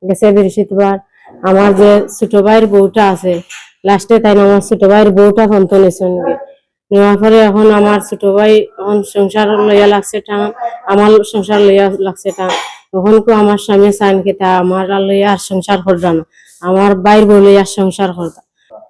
গেছে বৃহস্পতিবার। আমার যে ছোট ভাইয়ের বউটা আছে লাস্টে তাই আমার ছোট ভাইয়ের বউটা ফোনতো নিয়েছেন নেওয়ার পরে এখন আমার ছোট ভাই এখন সংসার লইয়া লাগছে টান, আমার সংসার লইয়া লাগছে টান। তখন কো আমার স্বামী চাইন খেতা আমার লইয়া আর সংসার করবা না, আমার বাইর বউ লইয়া সংসার করবা।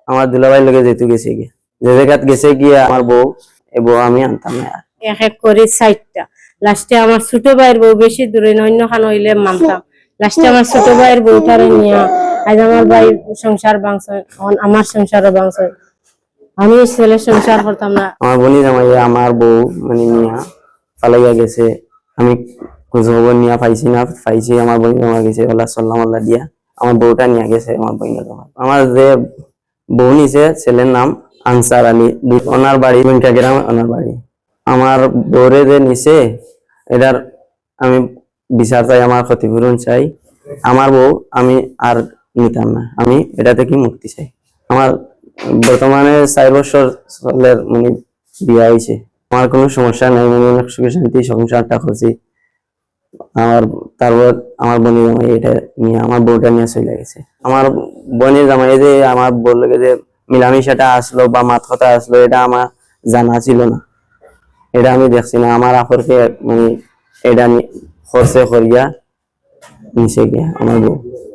আমার দুলাভাই লগে যেহেতু গেছে গিয়া যে জায়গাত গেছে গিয়া আমার বউ এ বউ আমি আনতাম না। এক এক করে 60টা লাস্টে আমার ছোট ভাইয়ের বউ বেশি দূরে অন্য খান হইলে মানতাম। লাস্টে আমার ছোট ভাইয়ের বউটারে নিয়া আজ আমার ভাই সংসার ভাঙছে, আমার সংসারও ভাঙছে। আমি ছেলে সংসার করতাম না। আমার বোনই জামাইয়া আমার বউ মানে নিয়া পালাইয়া গেছে। আমি খোঁজ খবর নিয়া পাইছি না, পাইছি আমার বোন জামা গেছে ওলা সাল্লাম আল্লাহ দিয়া আমার বউটা নিয়ে গেছে। আমার বোনের জামাই আমার যে বউ নিছে ছেলের নাম আনসার আলী, ওনার বাড়ি বনকা গ্রাম, ওনার বাড়ি। আমার বউরে যে নিছে এটার আমি বিচার চাই, আমার ক্ষতিপূরণ চাই। আমার বউ আমি আর নিতাম না, আমি এটা থেকে মুক্তি চাই। আমার বর্তমানে 4 বছর চলের মানে বিয়া হয়েছে, আমার কোনো সমস্যা নাই, মানে অনেক সুখে শান্তি সংসারটা করছি। আমার তারপর আমার বোনের জামাই এটা নিয়ে আমার বউটা নিয়ে চলে গেছে। আমার বোনের জামাই যে আমার বললো যে মিলামিশাটা আসলো বা মাত কথা আসলো এটা আমার জানা ছিল না, এটা আমি দেখছি না। আমার আখরকে মানে এটা খরচে করিয়া নিচে গিয়া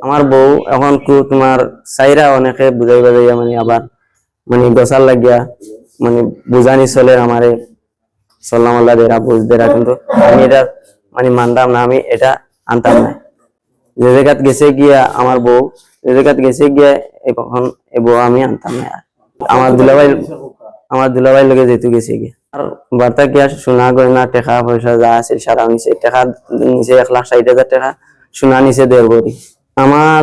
আমার বউ এখন তোমার চাইরা অনেকে বুঝাই বাজাইয়া মানে আবার মানে গোসার লাগিয়া মানে বুঝানি চলে আমারে সাল্লাম আল্লাহ দেরা বুঝ দেরা, কিন্তু আমি এটা মানে মানতাম না, আমি এটা আনতাম না। যে জায়গাত গেছে গিয়া আমার বউ, যে জায়গাত গেছে গিয়া এখন এ বউ আমি আনতাম না। আমার দুলাভাই লগে যেহেতু গেছে গিয়া আর বার্তা গিয়া সোনা গয়না টাকা পয়সা যা আছে সারা নিছে। টাকা নিছে 1,60,000 টাকা, সোনা নিছে 1.5 ভরি। আমার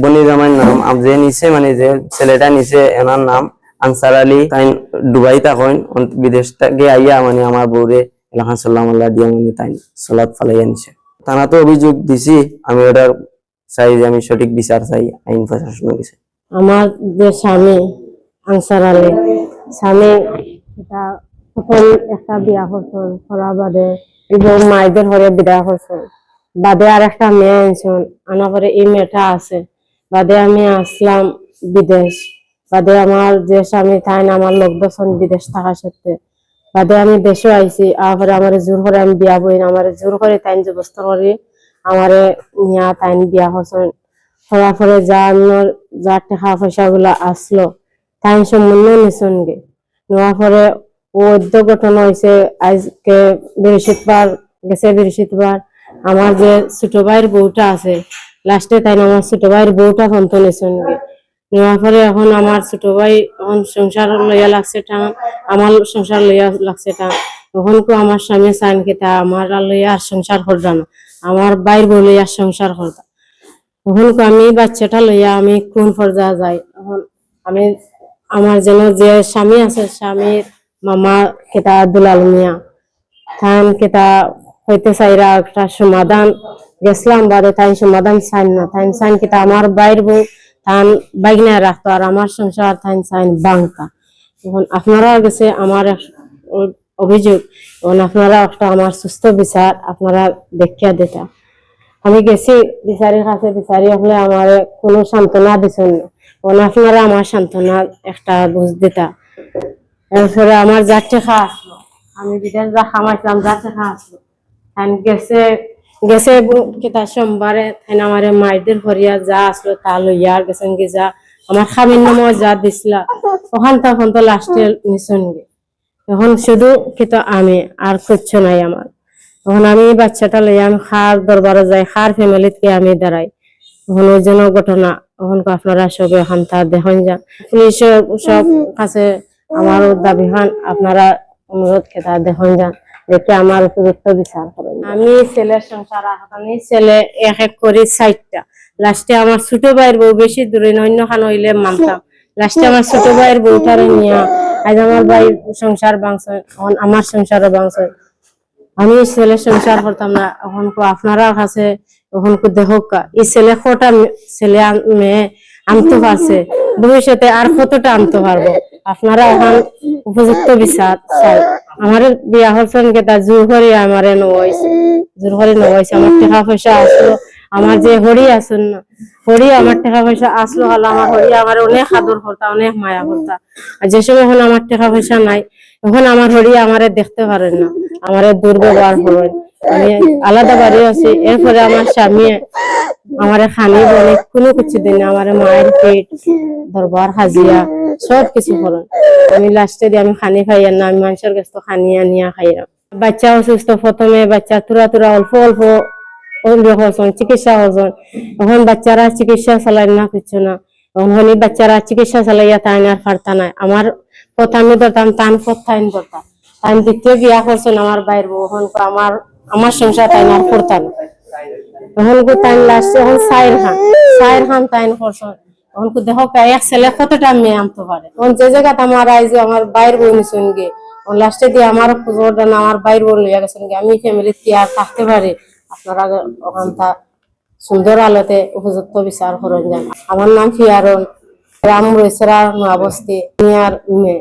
বনি জামাইয়ের নাম যে নিছে মানে যে ছেলেটা নিছে এনার নাম আনসার আলী। তাই দুবাই তখন বিদেশ থেকে আইয়া মানে আমার বউরে এলাকা সাল্লাম আল্লাহ দিয়া মানে তাই সালাত ফালাইয়া নিছে। থানা তো অভিযোগ দিছি, আমি ওটার চাই যে আমি সঠিক বিচার চাই আইন প্রশাসনের কাছে। আমার যে স্বামী আনসার আলী, স্বামী এটা প্রথম একটা বিয়া করছেন, করা বাদে এবং মায়েদের ঘরে বিদায় করছেন, বাদে আর একটা মেয়ে আনছেন, আনার পরে এই মেয়েটা আছে, বাদে আমি আসলাম বিদেশ। বাদে আমার যে স্বামী তাই আমার লোক দর্শন বিদেশ থাকা সত্ত্বে বাদে আমি দেশে আইছি। আর আমার জোর করে আমি বিয়া বই না, আমার জোর করে তাই ব্যবস্থা করি আমারে নিয়া তাই বিয়া করছেন। হওয়ার পরে যা টাকা পয়সা গুলা আসলো তাই সম্পূর্ণ নিছেন গে। নেওয়ার পরে ঘটনা হয়েছে আজকে বৃহস্পতিবার, গেছে বৃহস্পতিবার। আমার যে ছোট ভাইয়ের বউটা আছে লাস্টে তাই আমার ছোট ভাইয়ের বউটা ফোনতো নিছেন গে। নেওয়ার পরে এখন আমার ছোট ভাই এখন সংসার লইয়া লাগছে টান, আমার সংসার লইয়া লাগছে টান। তখন কো আমার স্বামী চাইন খেতা আমার লইয়া আর সংসার করবা না, আমার বাইর বউ লইয়া সংসার করবা। তখন আমি বাচ্চাটা লইয়া আমি কোন পর্যায়ে যাই। এখন আমি আমার যেন যে স্বামী আছে স্বামীর মামা কেতা দুলাল মিয়া থান কেতা হইতে চাইরা একটা সমাধান গেছিলাম, বাদে তাই সমাধান চাইন না, তাই চাইন কেতা আমার বাইর বউ থান বাইগনা রাখতো আর আমার সংসার থাইন চাইন বাংকা। এখন আপনারা গেছে আমার অভিযোগ, এখন আপনারা একটা আমার সুস্থ বিচার আপনারা দেখিয়া দিতা। আমি গেছি বিচারির কাছে, বিচারি হলে আমার কোনো সান্ত্বনা দিচ্ছেন না, আপনারা আমার সান্ত্বনা একটা বুঝ দিতা। এরপরে আমার যার টাকা আসলো, আমি বিদেশ যা খামাইছিলাম যার টাকা আসলো গেছে কেতা সোমবারে আমার মায়েদের ভরিয়া যা আসলো তা লইয়া গেছেন গে, যা আমার স্বামীর নামও যা দিছিলা ওখান তখন তো লাস্টে নিছেন গে। এখন শুধু কিন্তু আমি আর কিচ্ছু নাই আমার। তখন আমি বাচ্চাটা লইয়া আমি খার দরবারে যাই, খার ফ্যামিলিতে আমি দাঁড়াই। তখন ওই জন্য ঘটনা তখন আপনারা সবে ওখান তার দেখেন যান, পুলিশ সব কাছে আমার দাবি হন আপনারা অনুরোধ খেতা দেখেন যান, দেখে আমার উপযুক্ত বিচার করেন। আমি ছেলের সংসার আমি ছেলে এক এক করে 60টা লাস্টে আমার ছোট ভাইয়ের বউ বেশি দূরে অন্য খান হইলে মানতাম। লাস্টে আমার ছোট ভাইয়ের বউটারে নিয়া আজ আমার ভাই সংসার ভাঙছে, আমার সংসারও ভাঙছে। আমি ছেলে সংসার করতাম না, এখন আপনারা কাছে এখন দেখুক এই ছেলে কটা ছেলে মেয়ে আনতে পারছে, ভবিষ্যতে আর কতটা আনতে পারবো। আপনারা এখন উপযুক্ত বিচার চাই। আমার বিয়া হচ্ছেন কেতা জোর করে আমার নেওয়াইছে, জোর করে নেওয়াইছে। আমার টাকা পয়সা আসলো, আমার যে হরি আছেন না, হরি আমার টাকা পয়সা আসলো হলো, আমার হরি আমার অনেক আদর করতা, অনেক মায়া করতা। আর যে সময় এখন আমার টাকা পয়সা নাই, এখন আমার হরি আমারে দেখতে পারেন না, আমারে দুর্ব্যবহার করেন। আমি আলাদা বাড়ি আছি, এরপরে আমার স্বামী আমারে খানি বলে কোনো কিছু দিন না, আমার মায়ের পেট দরবার হাজিয়া সব কিছু করেন। আমি লাস্টে দিয়ে আমি খানি খাই না, আমি মানুষের কাছে খানি আনিয়া খাইলাম। বাচ্চা অসুস্থ, প্রথমে বাচ্চা তুরা তুরা অল্প অল্প হয়েছেন, চিকিৎসা হয়েছেন। এখন বাচ্চারা চিকিৎসা চালাই না কিছু না, এখন বাচ্চারা চিকিৎসা চালাইয়া তাই আর পারতা নাই। আমার কথা আমি ধরতাম, টান কথাইন ধরতাম। তাই দ্বিতীয় বিয়া করছেন আমার বাইর বউ, এখন আমার আমার সংসার তাই আর করতাম না। এখন তাই লাস্টে এখন সাইর খান তাই করছেন। এখন দেখো এক ছেলে কতটা মেয়ে আনতে পারে। এখন যে জায়গাতে আমার আইজ আমার বাইর বউ নিছেন গে, লাস্টে দিয়ে আমার আমার বাইর বউ লইয়া গেছেন গে। আমি ফ্যামিলি কি আর থাকতে পারি? আপনারা ওখানটা সুন্দর আলোতে উপযুক্ত বিচার করেন যান। আমার নাম ফিয়ারন, গ্রাম রয়েছে নোয়াবস্তি, মেয়ে।